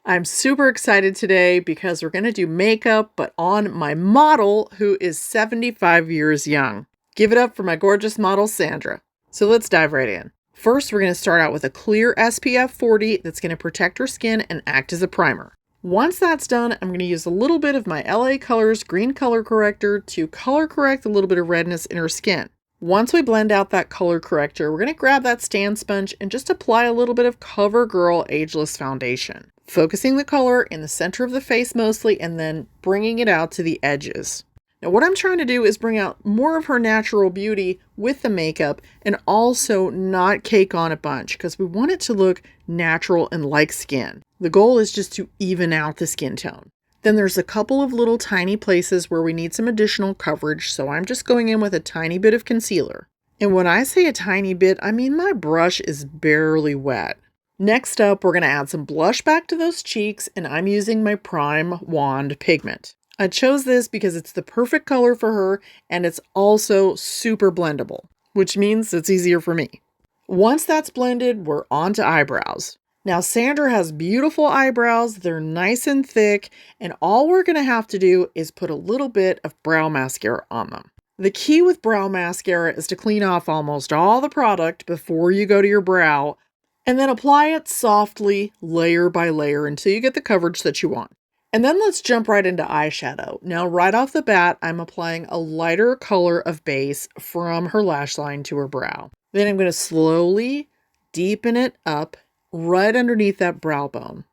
I'm super excited today because we're going to do makeup, but on my model who is 75 years young. Give it up for my gorgeous model, Sandra. So let's dive right in. First, we're going to start out with a clear SPF 40 that's going to protect her skin and act as a primer. Once that's done, I'm going to use a little bit of my LA Colors green color corrector to color correct a little bit of redness in her skin. Once we blend out that color corrector, we're going to grab that stand sponge and just apply a little bit of CoverGirl Ageless Foundation, focusing the color in the center of the face mostly and then bringing it out to the edges. Now what I'm trying to do is bring out more of her natural beauty with the makeup and also not cake on a bunch because we want it to look natural and like skin. The goal is just to even out the skin tone. Then there's a couple of little tiny places where we need some additional coverage, so I'm just going in with a tiny bit of concealer. And when I say a tiny bit, I mean my brush is barely wet. Next up, we're going to add some blush back to those cheeks, and I'm using my Prime Wand pigment. I chose this because it's the perfect color for her, and it's also super blendable, which means it's easier for me. Once that's blended, we're on to eyebrows. Now, Sandra has beautiful eyebrows. They're nice and thick, and all we're going to have to do is put a little bit of brow mascara on them. The key with brow mascara is to clean off almost all the product before you go to your brow, and then apply it softly, layer by layer, until you get the coverage that you want. And then let's jump right into eyeshadow. Now, right off the bat, I'm applying a lighter color of base from her lash line to her brow. Then I'm going to slowly deepen it up right underneath that brow bone.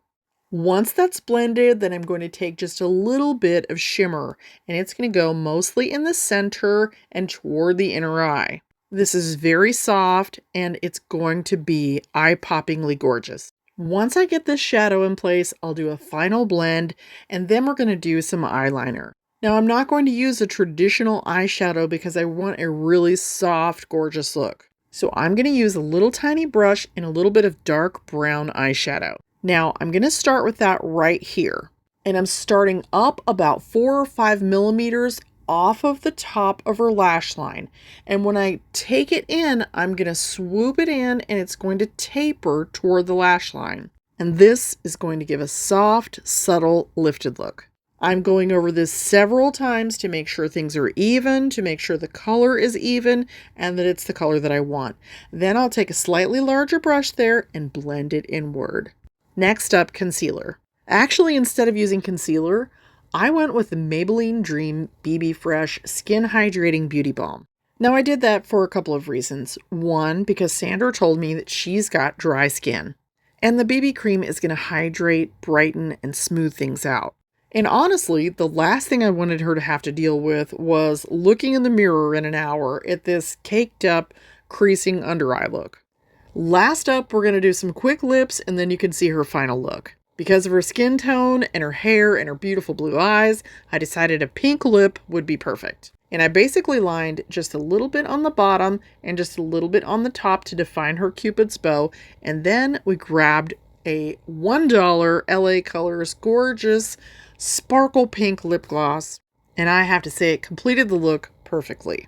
Once that's blended, then I'm going to take just a little bit of shimmer, and it's going to go mostly in the center and toward the inner eye. This is very soft, and it's going to be eye-poppingly gorgeous. Once I get this shadow in place, I'll do a final blend, and then we're going to do some eyeliner. Now, I'm not going to use a traditional eyeshadow because I want a really soft, gorgeous look. So I'm going to use a little tiny brush and a little bit of dark brown eyeshadow. Now, I'm going to start with that right here. And I'm starting up about 4 or 5 millimeters off of the top of her lash line. And when I take it in, I'm going to swoop it in and it's going to taper toward the lash line. And this is going to give a soft, subtle, lifted look. I'm going over this several times to make sure things are even, to make sure the color is even, and that it's the color that I want. Then I'll take a slightly larger brush there and blend it inward. Next up, concealer. Actually, instead of using concealer, I went with the Maybelline Dream BB Fresh Skin Hydrating Beauty Balm. Now, I did that for a couple of reasons. One, because Sandra told me that she's got dry skin, and the BB cream is going to hydrate, brighten, and smooth things out. And honestly, the last thing I wanted her to have to deal with was looking in the mirror in an hour at this caked up, creasing under eye look. Last up, we're going to do some quick lips, and then you can see her final look. Because of her skin tone and her hair and her beautiful blue eyes, I decided a pink lip would be perfect. And I basically lined just a little bit on the bottom and just a little bit on the top to define her Cupid's bow. And then we grabbed a $1 LA Colors gorgeous sparkle pink lip gloss. And I have to say it completed the look perfectly.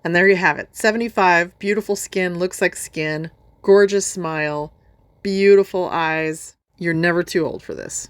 And there you have it. 75, beautiful skin, looks like skin, gorgeous smile, beautiful eyes. You're never too old for this.